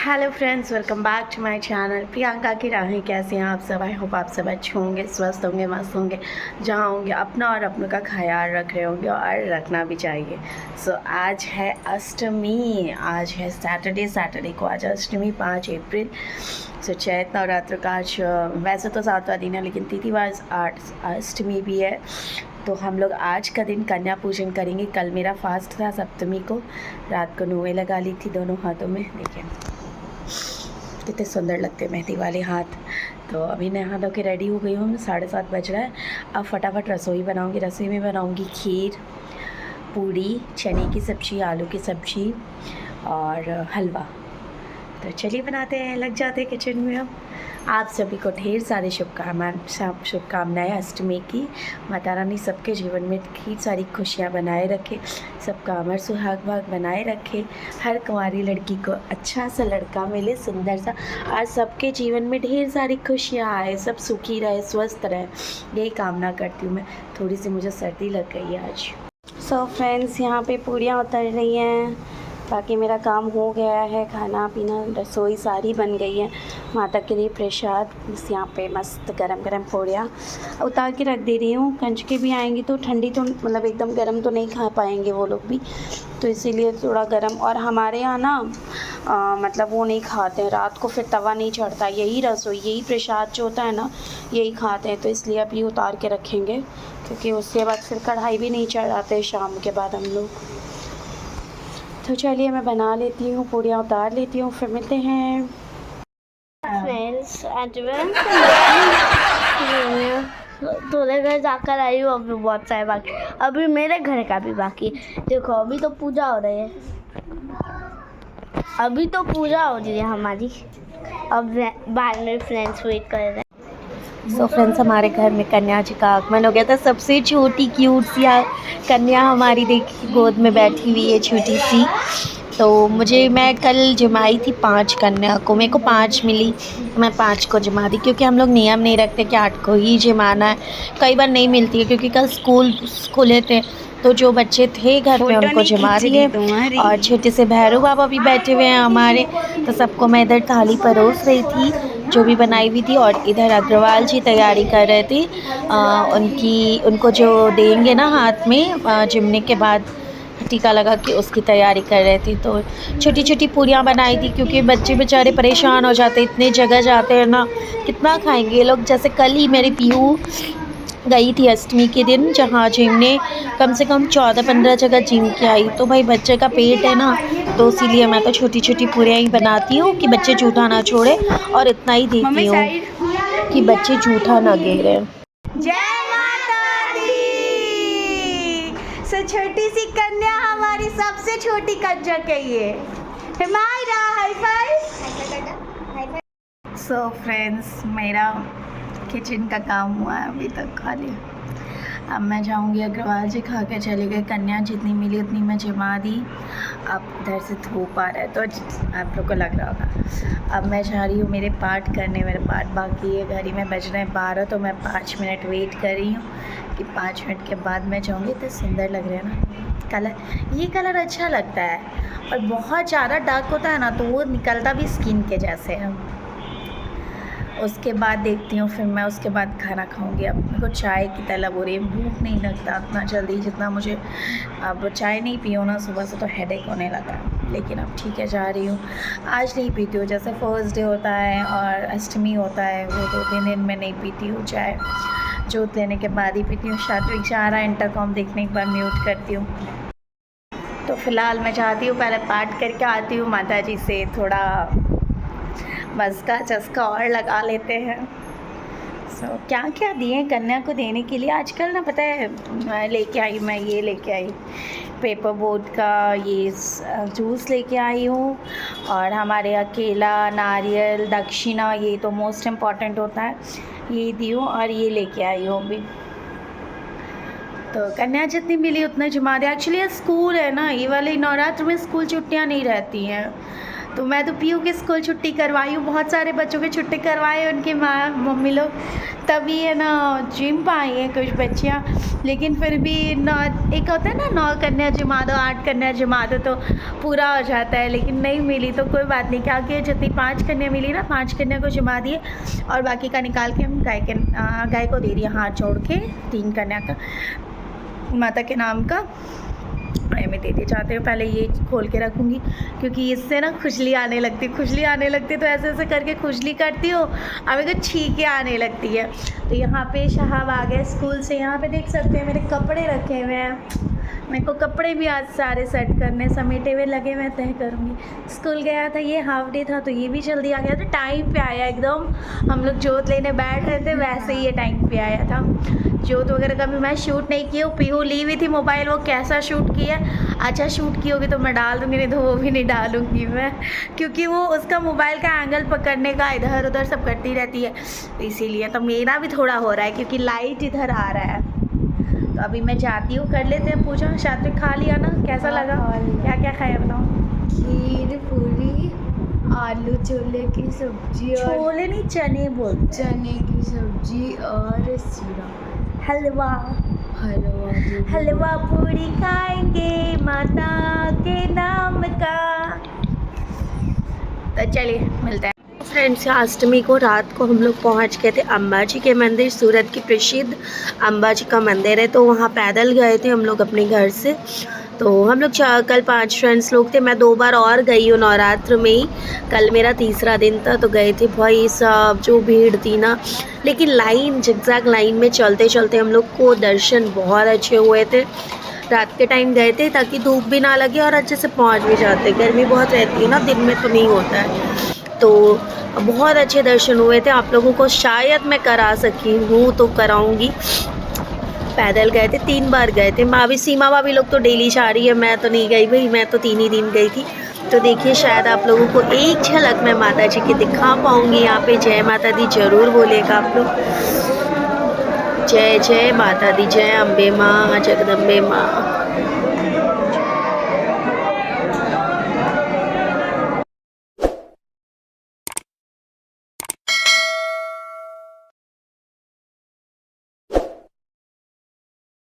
Hello friends, welcome back to my channel Priyanka की राहें। कैसे हैं आप सब? आई होप आप सब अच्छे होंगे, स्वस्थ होंगे, मस्त होंगे, जहाँ होंगे अपना और अपनों का ख्याल रख रहे होंगे और रखना भी चाहिए। सो आज है अष्टमी, आज है सैटरडे को आज अष्टमी 5 अप्रैल। सो चैत नवरात्र का आज वैसे तो 7वां दिन है, लेकिन तिथिवार अष्टमी भी है। तो हम लोग आज का दिन कन्या पूजन करेंगे। कल मेरा फास्ट था सप्तमी को, रात को नोवे लगा ली थी दोनों हाथों में। देखिए कितने सुंदर लगते हैं मेहंदी वाले हाथ। तो अभी नहा धो के रेडी हो गई हूँ, 7:30 बज रहा है। अब फटाफट रसोई बनाऊँगी। रसोई में बनाऊँगी खीर, पूड़ी, चने की सब्ज़ी, आलू की सब्ज़ी और हलवा। तो चलिए बनाते हैं, लग जाते हैं किचन में। अब आप सभी को ढेर सारी शुभकामनाएँ अष्टमी की। माता रानी सबके जीवन में ढेर सारी खुशियाँ बनाए रखे, सबका अमर सुहाग भाग बनाए रखे। हर कुंवारी लड़की को अच्छा सा लड़का मिले, सुंदर सा, और सबके जीवन में ढेर सारी खुशियाँ आए, सब सुखी रहे, स्वस्थ रहे, यही कामना करती हूँ मैं। थोड़ी सी मुझे सर्दी लग गई है आज। सो फ्रेंड्स, यहाँ पे पूड़ियाँ उतर रही हैं, बाकी मेरा काम हो गया है। खाना पीना रसोई सारी बन गई है। माता के लिए प्रसाद बस यहाँ पे मस्त गरम गरम पूड़ियाँ उतार के रख दे रही हूँ। कंचके भी आएंगी तो ठंडी तो मतलब एकदम गरम तो नहीं खा पाएंगे वो लोग भी, तो इसीलिए थोड़ा गरम। और हमारे यहाँ ना मतलब वो नहीं खाते हैं रात को, फिर तवा नहीं चढ़ता। यही रसोई, यही प्रसाद जो होता है ना, यही खाते हैं। तो इसलिए अभी उतार के रखेंगे, क्योंकि उसके बाद फिर कढ़ाई भी नहीं चढ़ाते शाम के बाद हम लोग। तो चलिए मैं बना लेती हूँ, पूड़ियाँ उतार लेती हूँ, फिर मिलते हैं। फ्रेंड्स थोड़े घर जाकर आई हूँ, अभी बहुत सारे बाकी, अभी मेरे घर का भी बाकी। देखो अभी तो पूजा हो रही है, अभी तो पूजा हो रही है हमारी। अब बाद में फ्रेंड्स वेट कर रहे हैं। सो फ्रेंड्स, हमारे घर में कन्या जी का आगमन हो गया था। सबसे छोटी क्यूट सी कन्या हमारी देखी गोद में बैठी हुई है, छोटी सी। तो मैं कल जमाई थी 5 कन्या को, मेरे को 5 मिली, मैं 5 को जमा दी, क्योंकि हम लोग नियम नहीं रखते कि 8 को ही जमाना है। कई बार नहीं मिलती है, क्योंकि कल स्कूल खुले थे, तो जो बच्चे थे घर पे उनको जमा दिए। और छोटे से भैरव बाबा भी बैठे हुए हैं हमारे, तो सबको मैं इधर थाली परोस रही थी जो भी बनाई हुई थी। और इधर अग्रवाल जी तैयारी कर रहे थे, उनको जो देंगे ना हाथ में जिमने के बाद टीका लगा के, उसकी तैयारी कर रहे थे। तो छोटी छोटी पूरियाँ बनाई थी, क्योंकि बच्चे बेचारे परेशान हो जाते, इतने जगह जाते हैं ना, कितना खाएंगे ये लोग। जैसे कल ही मेरी पीहू गई थी अष्टमी के दिन, जहाँ जिम ने कम से कम 14-15 जगह जिम के आई। तो भाई बच्चे का पेट है ना, तो इसीलिए मैं तो छोटी छोटी पूरियाँ ही बनाती हूँ कि बच्चे जूठा ना छोड़े, और इतना ही देती हूँ कि बच्चे जूठा ना गिरे। जय माता दी। सो छोटी सी कन्या हमारी सबसे छोटी कंजक है ये। हिमायरा हाई फाइव। सो फ्रेंड्स, मेरा किचन का काम हुआ है अभी तक खाली। अब मैं जाऊंगी, अग्रवाल जी खा के चले गए, कन्या जितनी मिली उतनी मैं जमा दी। अब इधर से धूप आ रहा है तो आप लोग को लग रहा होगा। अब मैं जा रही हूँ मेरे पाठ करने, मेरे पाठ बाकी है। घड़ी में बज रहे हैं 12, तो मैं 5 मिनट वेट कर रही हूँ कि 5 मिनट के बाद मैं जाऊँगी। तो सुंदर लग रहा है ना कलर, ये कलर अच्छा लगता है। और बहुत ज़्यादा डार्क होता है ना, तो वो निकलता भी स्किन के जैसे है। उसके बाद देखती हूँ, फिर मैं उसके बाद खाना खाऊंगी। अब मेरे को चाय की तलब हो रही है, भूख नहीं लगता उतना जल्दी जितना मुझे। अब चाय नहीं पी ना सुबह से, तो हेडेक होने लगा। लेकिन अब ठीक है, जा रही हूँ। आज नहीं पीती हूँ, जैसे फर्स्ट डे होता है और अष्टमी होता है, वो 2-3 दिन में नहीं पीती हूँ चाय। जोत लेने के बाद ही पीती हूँ। सात्विक जा रहा है, इंटरकॉम देखने के बाद म्यूट करती हूँ। तो फ़िलहाल मैं चाहती हूँ पहले पाठ करके आती हूँ, माता जी से थोड़ा बस का चस्का और लगा लेते हैं। क्या क्या दिए कन्या को देने के लिए आजकल ना, पता है लेके आई मैं, ये लेके आई पेपर बोट का ये जूस लेके आई हूँ। और हमारे यहाँ केला, नारियल, दक्षिणा, ये तो मोस्ट इम्पॉर्टेंट होता है, ये दी हूँ। और ये लेके आई हूँ अभी। तो कन्या जितनी मिली उतना जमा दिया। एक्चुअली स्कूल है ना, ये वाले नवरात्र में स्कूल छुट्टियाँ नहीं रहती हैं, तो मैं तो पीयू की स्कूल छुट्टी करवाई हूँ, बहुत सारे बच्चों की छुट्टी करवाई है उनकी माँ मम्मी लोग, तभी है ना जिम पाई हैं कुछ बच्चियाँ। लेकिन फिर भी एक होता है ना 9 कन्या जमा दो 8 कन्या जमा दो तो पूरा हो जाता है, लेकिन नहीं मिली तो कोई बात नहीं, क्या कि जितनी 5 कन्या मिली ना 5 कन्या को जमा दिए और बाकी का निकाल के हम गाय को दे दिए हाथ जोड़ के 3 कन्या का माता के नाम का में देते चाहते हो। पहले ये खोल के रखूँगी क्योंकि इससे ना खुजली आने लगती तो ऐसे ऐसे करके खुजली करती हो और मेरे को छींके आने लगती है। तो यहाँ पे शहाब आ गए स्कूल से, यहाँ पे देख सकते हैं मेरे कपड़े रखे हुए हैं, मेरे को कपड़े भी आज सारे सेट करने समेटे हुए लगे, मैं तय करूँगी। स्कूल गया था, ये हाफ डे था तो ये भी जल्दी आ गया था, टाइम पे आया एकदम। हम लोग जोत लेने बैठ रहे थे वैसे ही ये टाइम पे आया था। जोत वगैरह का भी मैं शूट नहीं की हूँ, पीहू ली हुई थी मोबाइल, वो कैसा शूट किया, अच्छा शूट की होगी तो मैं डाल दूँगी, नहीं तो वो भी नहीं डालूँगी मैं, क्योंकि वो उसका मोबाइल का एंगल पकड़ने का इधर उधर सब करती रहती है, इसीलिए तो मेरा भी थोड़ा हो रहा है क्योंकि लाइट इधर आ रहा है। तो अभी मैं जाती हूँ, कर लेते हैं पूजा। सात्विक खा लिया ना, कैसा लगा, क्या क्या खाया बताओ? खीर पूरी आलू छोले की सब्जी और छोले नहीं चने बोलते, चने की सब्जी और सीरा हलवा हलवा हलवा पूरी खाएंगे माता के नाम का। तो चलिए मिलते हैं फ्रेंड्स। अष्टमी को रात को हम लोग पहुंच गए थे अम्बा जी के मंदिर, सूरत की प्रसिद्ध अम्बा जी का मंदिर है, तो वहां पैदल गए थे हम लोग अपने घर से। तो हम लोग कल 5 फ्रेंड्स लोग थे, मैं 2 बार और गई हूँ नवरात्र में ही, कल मेरा तीसरा दिन था तो गए थे। भाई सब जो भीड़ थी ना, लेकिन लाइन जिगजैग लाइन में चलते चलते हम लोग को दर्शन बहुत अच्छे हुए थे। रात के टाइम गए थे ताकि धूप भी ना लगे और अच्छे से पहुँच भी जाते, गर्मी बहुत रहती है ना, दिन में तो नहीं होता है। तो बहुत अच्छे दर्शन हुए थे, आप लोगों को शायद मैं करा सकी हूँ तो कराऊंगी। पैदल गए थे, 3 बार गए थे। भाभी सीमा भाभी लोग तो डेली जा रही है, मैं तो नहीं गई भाई, मैं तो 3 ही दिन गई थी। तो देखिए शायद आप लोगों को एक झलक मैं माता जी की दिखा पाऊँगी यहाँ पे। जय माता दी ज़रूर बोलेगा आप लोग, जय जय माता दी, जय अम्बे माँ, जगदम्बे माँ।